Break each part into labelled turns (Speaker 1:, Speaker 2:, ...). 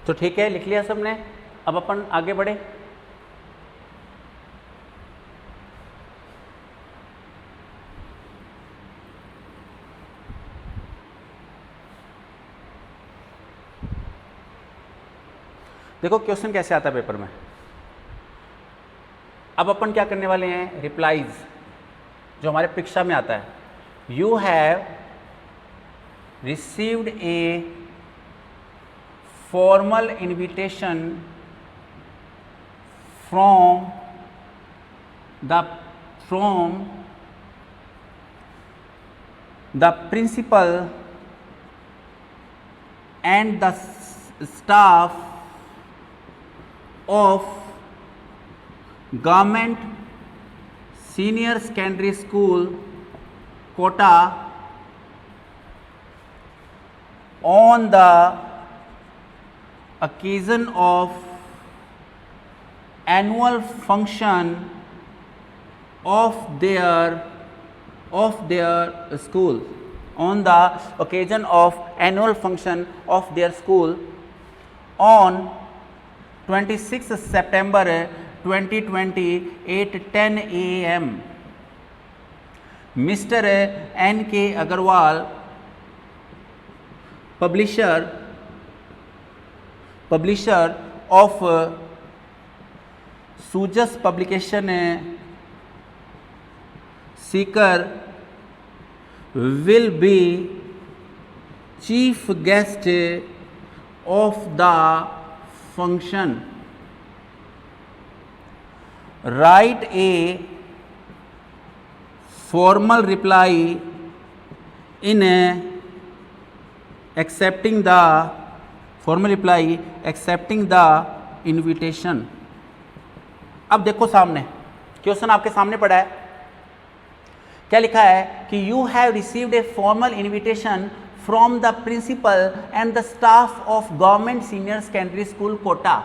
Speaker 1: तो ठीक है, लिख लिया सबने। अब अपन आगे बढ़े। देखो क्वेश्चन कैसे आता है पेपर में। अब अपन क्या करने वाले हैं, रिप्लाईज जो हमारे परीक्षा में आता है। You have received a formal invitation from the principal and the staff of Government Senior Secondary School Kota on the occasion of annual function of their school, on the occasion of annual function of their school on 26 September 2020 at 10 a.m. Mr. N.K. Agarwal, publisher of Sujas publication Seeker, will be chief guest of the function. Write a formal reply in accepting the invitation. अब देखो सामने question आपके सामने पड़ा है। क्या लिखा है कि you have received a formal invitation from the principal and the staff of government senior secondary school Kota,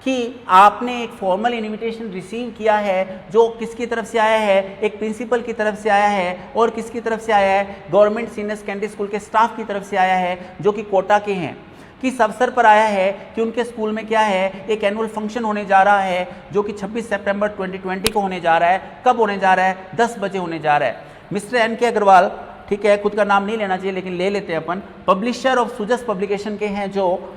Speaker 1: कि आपने एक फॉर्मल इनविटेशन रिसीव किया है जो किसकी तरफ से आया है, एक प्रिंसिपल की तरफ से आया है और किसकी तरफ से आया है, गवर्नमेंट सीनियर सेकेंडरी स्कूल के स्टाफ की तरफ से आया है जो कि कोटा के हैं। किस अवसर पर आया है कि उनके स्कूल में क्या है, एक एनुअल फंक्शन होने जा रहा है जो कि 26 सितंबर 2020 को होने जा रहा है। कब होने जा रहा है, 10 बजे होने जा रहा है। मिस्टर एन के अग्रवाल, ठीक है, खुद का नाम नहीं लेना चाहिए लेकिन ले लेते हैं अपन, पब्लिशर ऑफ सुजस पब्लिकेशन के हैं जो,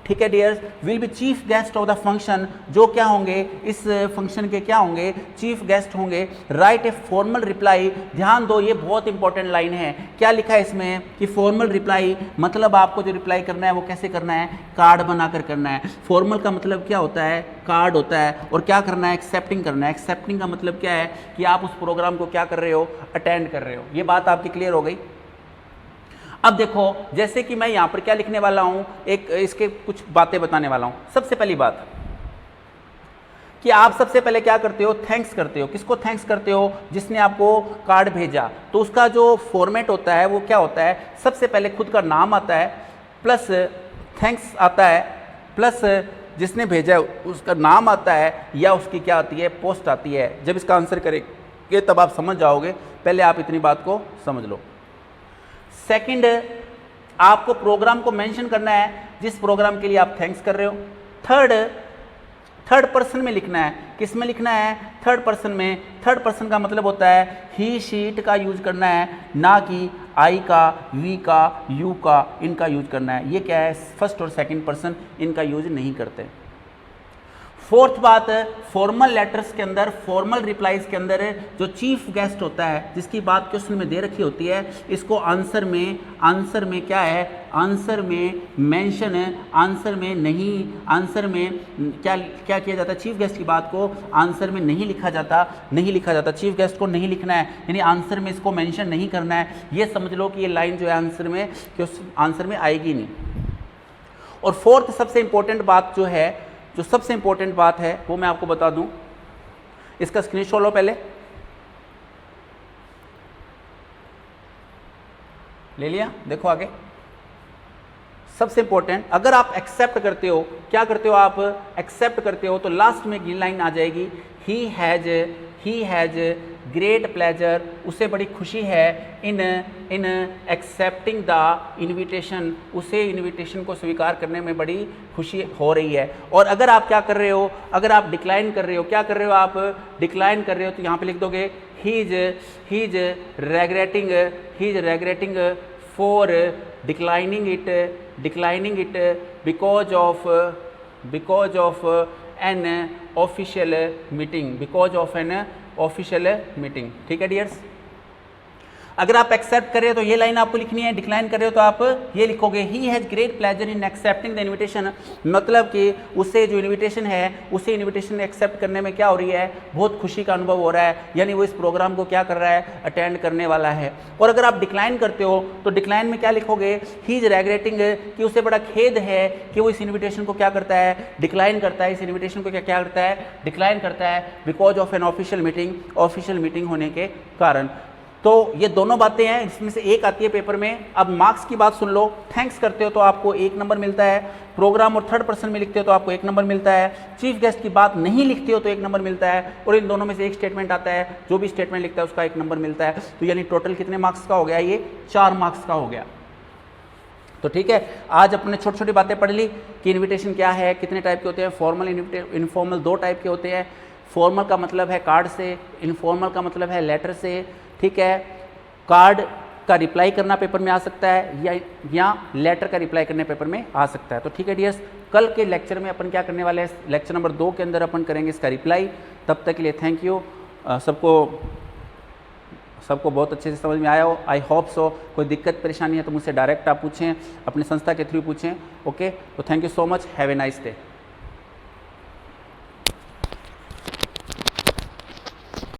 Speaker 1: ठीक है dears, will be chief guest of the function, जो क्या होंगे, इस फंक्शन के क्या होंगे, चीफ गेस्ट होंगे। राइट ए फॉर्मल रिप्लाई, ध्यान दो ये बहुत इंपॉर्टेंट लाइन है। क्या लिखा है इसमें कि फॉर्मल रिप्लाई मतलब आपको जो रिप्लाई करना है वो कैसे करना है, कार्ड बनाकर करना है। फॉर्मल का मतलब क्या होता है, कार्ड होता है, और क्या करना है, एक्सेप्टिंग करना है। एक्सेप्टिंग का मतलब क्या है कि आप उस प्रोग्राम को क्या कर रहे हो, अटेंड कर रहे हो। ये बात आपकी क्लियर हो गई। अब देखो जैसे कि मैं यहाँ पर क्या लिखने वाला हूँ, एक इसके कुछ बातें बताने वाला हूँ। सबसे पहली बात कि आप सबसे पहले क्या करते हो, थैंक्स करते हो। किसको थैंक्स करते हो, जिसने आपको कार्ड भेजा। तो उसका जो फॉर्मेट होता है वो क्या होता है, सबसे पहले खुद का नाम आता है, प्लस थैंक्स आता है, प्लस जिसने भेजा है उसका नाम आता है, या उसकी क्या आती है, पोस्ट आती है। जब इसका आंसर करेंगे तब आप समझ जाओगे, पहले आप इतनी बात को समझ लो। सेकंड, आपको प्रोग्राम को मेंशन करना है जिस प्रोग्राम के लिए आप थैंक्स कर रहे हो। थर्ड पर्सन में लिखना है। किस में लिखना है, थर्ड पर्सन में। थर्ड पर्सन का मतलब होता है ही शीट का यूज करना है, ना कि आई का, वी का, यू का, इनका यूज करना है। ये क्या है, फर्स्ट और सेकंड पर्सन इनका यूज नहीं करते। फोर्थ बात, फॉर्मल लेटर्स के अंदर, फॉर्मल रिप्लाईज के अंदर जो चीफ गेस्ट होता है जिसकी बात क्वेश्चन में दे रखी होती है, इसको आंसर में क्या है, आंसर में मेंशन है, आंसर में नहीं, आंसर में क्या किया जाता है, चीफ गेस्ट की बात को आंसर में नहीं लिखा जाता। चीफ गेस्ट को नहीं लिखना है, यानी आंसर में इसको मेंशन नहीं करना है। ये समझ लो कि ये लाइन जो है आंसर में आएगी नहीं। और फोर्थ सबसे इंपॉर्टेंट बात जो सबसे इंपॉर्टेंट बात है वो मैं आपको बता दूं, इसका स्क्रीनशॉट लो, पहले ले लिया, देखो आगे। सबसे इंपॉर्टेंट, अगर आप एक्सेप्ट करते हो, क्या करते हो, आप एक्सेप्ट करते हो, तो लास्ट में ग्रीन लाइन आ जाएगी, ही हैज ग्रेट प्लेजर, उसे बड़ी खुशी है इन एक्सेप्टिंग द इन्विटेशन, उसे इन्विटेशन को स्वीकार करने में बड़ी खुशी हो रही है। और अगर आप क्या कर रहे हो, अगर आप डिक्लाइन कर रहे हो, क्या कर रहे हो आप, डिक्लाइन कर रहे हो, तो यहाँ पे लिख दोगे he is regretting for declining it because of an official meeting, ठीक है डियर्स। अगर आप एक्सेप्ट कर रहे हो तो ये लाइन आपको लिखनी है, डिक्लाइन कर रहे हो तो आप ये लिखोगे he has great pleasure in accepting the invitation, मतलब कि उसे जो इन्विटेशन है, उसे इन्विटेशन एक्सेप्ट करने में क्या हो रही है, बहुत खुशी का अनुभव हो रहा है, यानी वो इस प्रोग्राम को क्या कर रहा है, अटेंड करने वाला है। और अगर आप डिक्लाइन करते हो तो डिक्लाइन में क्या लिखोगे, ही इज रेग्रेटिंग, कि उसे बड़ा खेद है कि वो इस इन्विटेशन को क्या करता है, डिक्लाइन करता है, इस इन्विटेशन को क्या करता है, डिक्लाइन करता है, because of an official meeting होने के कारण। तो ये दोनों बातें हैं, इसमें से एक आती है पेपर में। अब मार्क्स की बात सुन लो, थैंक्स करते हो तो आपको 1 नंबर मिलता है, प्रोग्राम और थर्ड पर्सन में लिखते हो तो आपको 1 नंबर मिलता है, चीफ गेस्ट की बात नहीं लिखते हो तो 1 नंबर मिलता है, और इन दोनों में से एक स्टेटमेंट आता है, जो भी स्टेटमेंट लिखता है उसका 1 नंबर मिलता है। तो यानी टोटल कितने मार्क्स का हो गया, ये 4 मार्क्स का हो गया। तो ठीक है, आज अपने छोटी छोटी बातें पढ़ ली कि इन्विटेशन क्या है, कितने टाइप के होते हैं, फॉर्मल इनफॉर्मल 2 टाइप के होते हैं। फॉर्मल का मतलब है कार्ड से, इनफॉर्मल का मतलब है लेटर से, ठीक है। कार्ड का रिप्लाई करना पेपर में आ सकता है या लेटर का रिप्लाई करने पेपर में आ सकता है। तो ठीक है डियर्स, कल के लेक्चर में अपन क्या करने वाले हैं, लेक्चर नंबर 2 के अंदर अपन करेंगे इसका रिप्लाई। तब तक के लिए थैंक यू। सबको बहुत अच्छे से समझ में आया हो, आई होप सो। कोई दिक्कत परेशानी है तो मुझसे डायरेक्ट आप पूछें, अपनी संस्था के थ्रू पूछें। ओके, तो thank you so much, have a nice day.